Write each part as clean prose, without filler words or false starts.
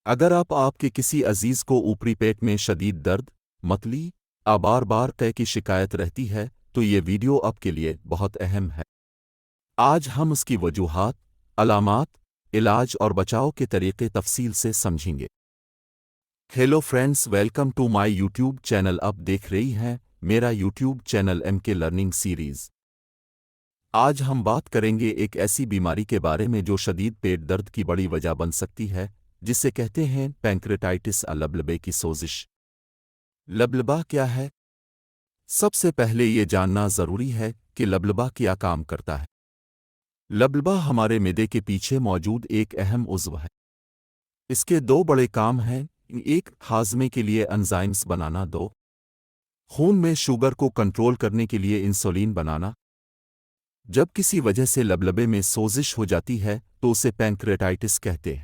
اگر آپ کے کسی عزیز کو اوپری پیٹ میں شدید درد، متلی، بار بار طے کی شکایت رہتی ہے تو یہ ویڈیو آپ کے لیے بہت اہم ہے۔ آج ہم اس کی وجوہات، علامات، علاج اور بچاؤ کے طریقے تفصیل سے سمجھیں گے۔ Hello friends, welcome to my YouTube channel. آپ دیکھ رہی ہیں میرا YouTube channel M K learning series. آج ہم بات کریں گے ایک ایسی بیماری کے بارے میں جو شدید پیٹ درد کی بڑی وجہ بن سکتی ہے، جسے کہتے ہیں پینکریٹائٹس، لبلبے کی سوزش۔ لبلبا کیا ہے؟ سب سے پہلے یہ جاننا ضروری ہے کہ لبلبا کیا کام کرتا ہے۔ لبلبا ہمارے معدے کے پیچھے موجود ایک اہم عضو ہے۔ اس کے دو بڑے کام ہیں: ایک، ہاضمے کے لیے انزائمز بنانا، دو، خون میں شوگر کو کنٹرول کرنے کے لیے انسولین بنانا۔ جب کسی وجہ سے لبلبے میں سوزش ہو جاتی ہے تو اسے پینکریٹائٹس کہتے ہیں۔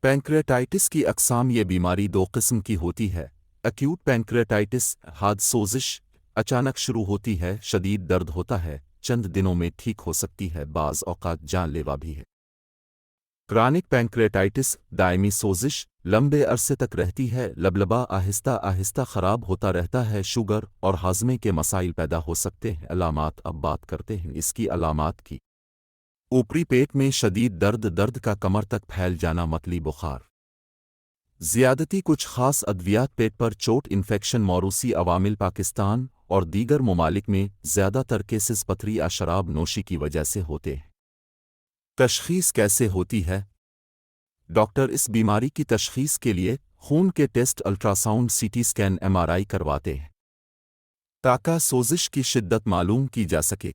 پینکریٹائٹس کی اقسام: یہ بیماری دو قسم کی ہوتی ہے: ایکیوٹ پینکریٹائٹس، حاد سوزش اچانک شروع ہوتی ہے، شدید درد ہوتا ہے، چند دنوں میں ٹھیک ہو سکتی ہے، بعض اوقات جان لیوا بھی ہے۔ کرونک پینکریٹائٹس، دائمی سوزش لمبے عرصے تک رہتی ہے، لبلبا آہستہ آہستہ خراب ہوتا رہتا ہے، شوگر اور ہاضمے کے مسائل پیدا ہو سکتے ہیں۔ علامات: اب بات کرتے ہیں اس کی علامات کی۔ اوپری پیٹ میں شدید درد کا کمر تک پھیل جانا، متلی، بخار، زیادتی، کچھ خاص ادویات، پیٹ پر چوٹ، انفیکشن، موروثی عوامل، پاکستان اور دیگر ممالک میں زیادہ تر کیسز پتھری یا شراب نوشی کی وجہ سے ہوتے ہیں۔ تشخیص کیسے ہوتی ہے؟ ڈاکٹر اس بیماری کی تشخیص کے لیے خون کے test, ultrasound, C T scan, MRI کرواتے ہیں تاکہ سوزش کی شدت معلوم کی جا سکے۔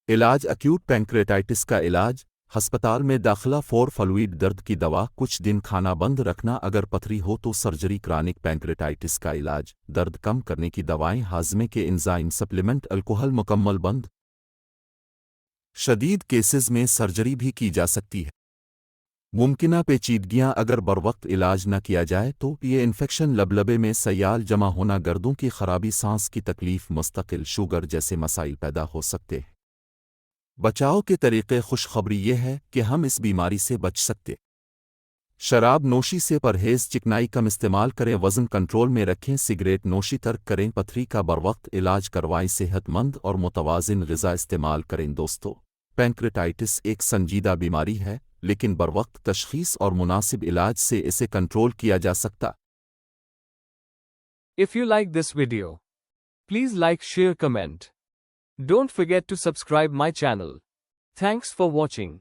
علاج: ایکیوٹ پینکریٹائٹس کا علاج: ہسپتال میں داخلہ، فور فلوئڈ، درد کی دوا، کچھ دن کھانا بند رکھنا، اگر پتھری ہو تو سرجری۔ کرونک پینکریٹائٹس کا علاج: درد کم کرنے کی دوائیں، ہاضمے کے انزائم سپلیمنٹ، الکحل مکمل بند۔ شدید کیسز میں سرجری بھی کی جا سکتی ہے۔ ممکنہ پیچیدگیاں: اگر بروقت علاج نہ کیا جائے تو یہ انفیکشن، لبلبے میں سیال جمع ہونا، گردوں کی خرابی، سانس کی تکلیف، مستقل شوگر جیسے مسائل پیدا ہو سکتے ہیں۔ بچاؤ کے طریقے: خوشخبری یہ ہے کہ ہم اس بیماری سے بچ سکتے۔ شراب نوشی سے پرہیز، چکنائی کم استعمال کریں، وزن کنٹرول میں رکھیں، سگریٹ نوشی ترک کریں، پتھری کا بروقت علاج کروائیں، صحت مند اور متوازن غذا استعمال کریں۔ دوستو، پینکریٹائٹس ایک سنجیدہ بیماری ہے، لیکن بروقت تشخیص اور مناسب علاج سے اسے کنٹرول کیا جا سکتا۔ If you like this video, please like, share, comment. Don't forget to subscribe my channel. Thanks for watching.